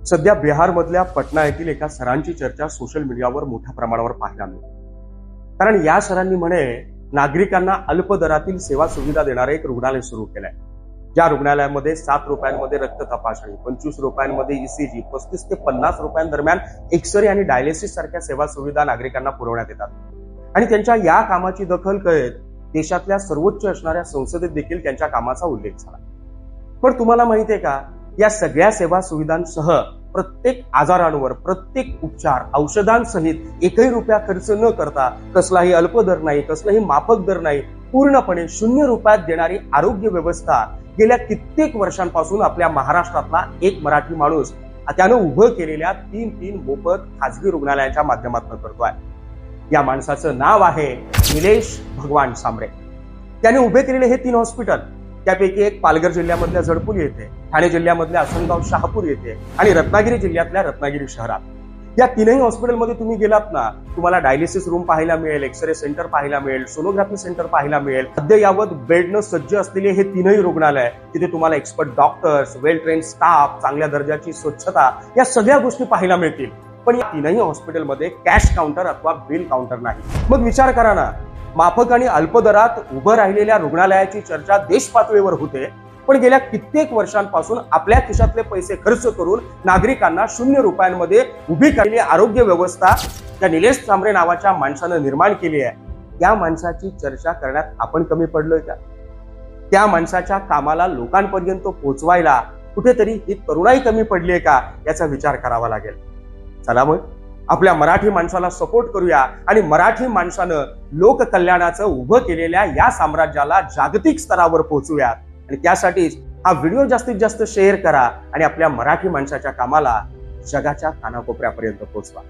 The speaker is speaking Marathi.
सध्या बिहारमधल्या पटना येथील एका सरांची चर्चा सोशल मीडियावर मोठ्या प्रमाणावर पाहायला मिळते. कारण या सरांनी म्हणे नागरिकांना अल्प दरातील सेवा सुविधा देणारे एक रुग्णालय सुरू केलंय. ज्या रुग्णालयामध्ये 7 रुपयांमध्ये रक्त तपासणी, 25 रुपयांमध्ये ईसीजी, 35 ते 50 रुपयांदरम्यान एक्सरे आणि डायलिसिस सारख्या सेवा सुविधा नागरिकांना पुरवण्यात येतात. आणि त्यांच्या या कामाची दखल कळत देशातल्या सर्वोच्च असणाऱ्या संसदेत देखील त्यांच्या कामाचा उल्लेख झाला. पण तुम्हाला माहितीये का, या सगळ्या सेवा सुविधांसह प्रत्येक आजारांवर प्रत्येक उपचार औषधांसहित एकही रुपया खर्च न करता, कसलाही अल्प दर नाही, कसलाही माफक दर नाही, पूर्णपणे 0 रुपयात देणारी आरोग्य व्यवस्था गेल्या कित्येक वर्षांपासून आपल्या महाराष्ट्रातला एक मराठी माणूस त्यानं उभं केलेल्या 3 मोफत खासगी रुग्णालयाच्या माध्यमातून करतोय. या माणसाचं नाव आहे निलेश भगवान सांबरे. त्याने उभे केलेले हे 3 हॉस्पिटल, त्यापैकी एक पालघर जिल्ह्यामधल्या जडपुली येथे, ठाणे जिल्ह्यामधल्या असनगाव शहापूर येथे आणि रत्नागिरी जिल्ह्यातल्या रत्नागिरी शहरात. या 3ही हॉस्पिटलमध्ये तुम्ही गेलात ना, तुम्हाला डायलिसिस रूम पाहायला मिळेल, एक्सरे सेंटर पाहायला मिळेल, सोनोग्राफी सेंटर पाहायला मिळेल. अद्ययावत बेडनं सज्ज असलेले हे 3ही रुग्णालय, तिथे तुम्हाला एक्सपर्ट डॉक्टर्स, वेल ट्रेन स्टाफ, चांगल्या दर्जाची स्वच्छता, या सगळ्या गोष्टी पाहायला मिळतील. पण या 3ही हॉस्पिटलमध्ये कॅश काउंटर अथवा बिल काउंटर नाही. मग विचार करा ना, माफक आणि अल्प दरात उभं राहिलेल्या रुग्णालयाची चर्चा देश पातळीवर होते, पण गेल्या कित्येक वर्षांपासून आपल्या खिशातले पैसे खर्च करून नागरिकांना 0 रुपयांमध्ये उभी केलेली आरोग्य व्यवस्था त्या निलेश सांबरे नावाच्या माणसानं निर्माण केली आहे. त्या माणसाची चर्चा करण्यात आपण कमी पडलोय का? त्या माणसाच्या कामाला लोकांपर्यंत पोहोचवायला कुठेतरी ही तरुणाई कमी पडलीये का, याचा विचार करावा लागेल. चला मग आपल्या मराठी माणसाला सपोर्ट करूया आणि मराठी माणसानं लोककल्याणाचं उभं केलेल्या या साम्राज्याला जागतिक स्तरावर पोहोचूयात. आणि त्यासाठीच हा व्हिडिओ जास्तीत जास्त शेअर करा आणि आपल्या मराठी माणसाच्या कामाला जगाच्या कानाकोपऱ्यापर्यंत पोहोचवा.